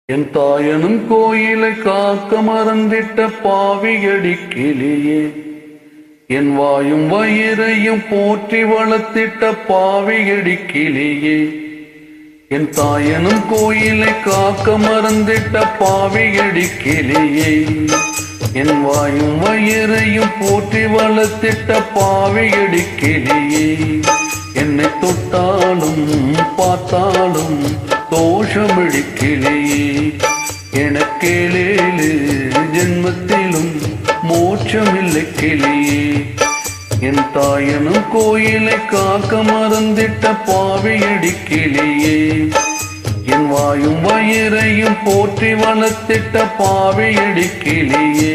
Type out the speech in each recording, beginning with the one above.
என் தாயனும் கோயிலை காக்க மறந்திட்ட பாவியடி கிளியே, என் வாயும் வயிறையும் போற்றி வளர்த்திட்ட பாவியடி கிளியே. என் தாயனும் கோயிலை காக்க மறந்திட்ட பாவியடி கிளியே, என் வாயும் வயிறையும் போற்றி வளர்த்திட்ட பாவியடி கிளியே. என்னை தொட்டாலும் பார்த்தாலும் தோஷமடி கிளியே, எனக்கேழேழு ஜென்மத்திலும் மோட்சமில்லை கிளியே. என் தாயனும் கோயிலை காக்க மறந்திட்ட பாவியடி கிளியே, என் வாயும் வயிறையும் போற்றி வளர்த்திட்ட பாவியடி கிளியே.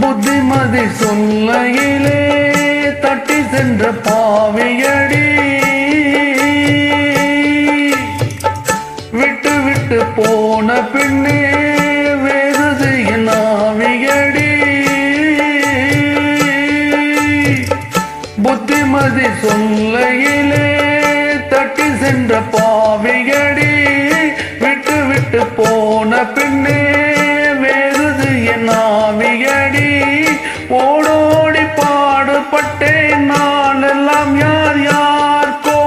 புத்திமதி சொல்லையிலே தட்டி சென்ற பாவியடி, விட்டு விட்டு போன பின்னே வேறு என் ஆவியடி. புத்திமதி சொல்லையிலே தட்டி சென்ற பாவியடி, விட்டு விட்டு போன பின்னே வேறு என் ஆவியடி. ஓடோடி பாடுபட்டேன் நாளெல்லாம் யார் யார்கோ,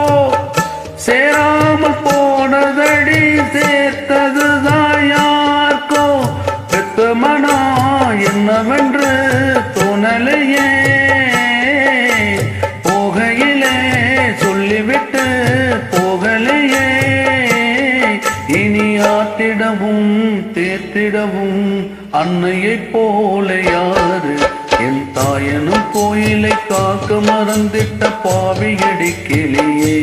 சேராமல் போனதடி சேர்த்ததுதான் யார்கோ. பெத்த மனா என்னவென்று தோணலையே, போகையிலே சொல்லிவிட்டு போகலையே. இனி ஆத்திடவும் தேர்த்திடவும் அன்னையைப் போல யாரு. என் தாயனும் கோயிலை காக்க மறந்திட்ட பாவியடி கிளியே,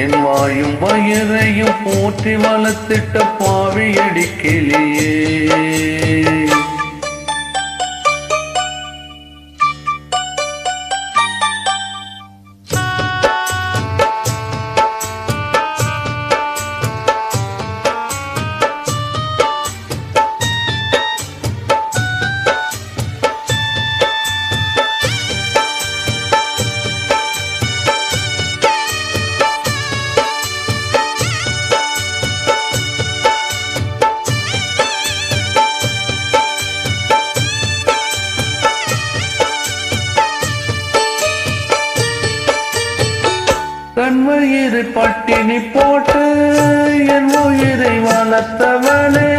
என் வாயும் வயிறையும் போற்றி வளர்த்திட்ட பாவியடி கிளியே. தன் வயிறு பட்டினி போட்டு என் உயிரை வளர்த்தவளே,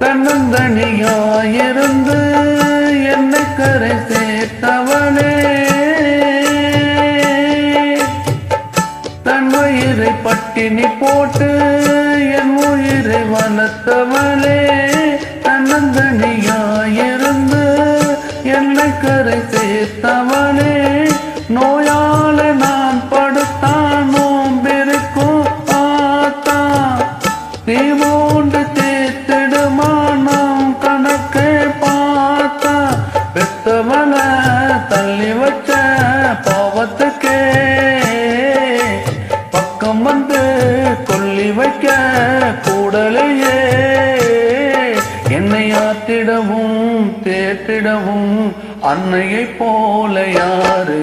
தன்னந்தனியாயிருந்து என்னை கரை சேர்த்தவளே. தன் வயிறை பட்டினி போட்டு என் உயிரை வளர்த்தவளே, தன்னந்தனியாயிருந்து என்னை கரை சேர்த்தவளே. நோயால நான் படுத்தான் நோம்பிருக்கும் ஆத்தா, நீ மூண்டு தேத்திடுமா நாம் கணக்கே பார்த்தா. பெத்தவள தள்ளி வச்ச பாவத்துக்கே பக்கம் வந்து கொல்லி வைக்க கூடலையே. என்னை ஆத்திடவும் தேத்திடவும் அன்னையைப் போல யாரு.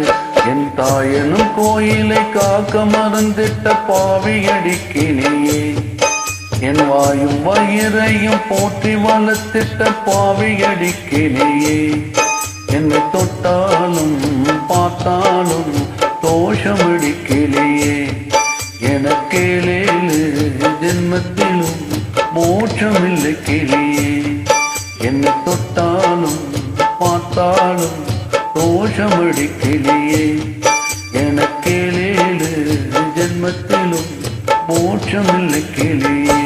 என் தாயனும் கோயிலை காக்க மறந்திட்ட பாவியடி கிளியே, என் வாயும் வயிறையும் போற்றி வளர்த்திட்ட பாவியடி கிளியே. என்னை தொட்டாலும் பார்த்தாலும் தோஷமடி கிளியே, எனக்கேழேழு ஜென்மத்திலும் மோட்சமில்லை கிளியே. என்னை தொட்டாலும் பார்த்தாலும் தோஷமடி கிளியே, எனக்கேழேழு ஜென்மத்திலும் மோட்சமில்லை கிளியே.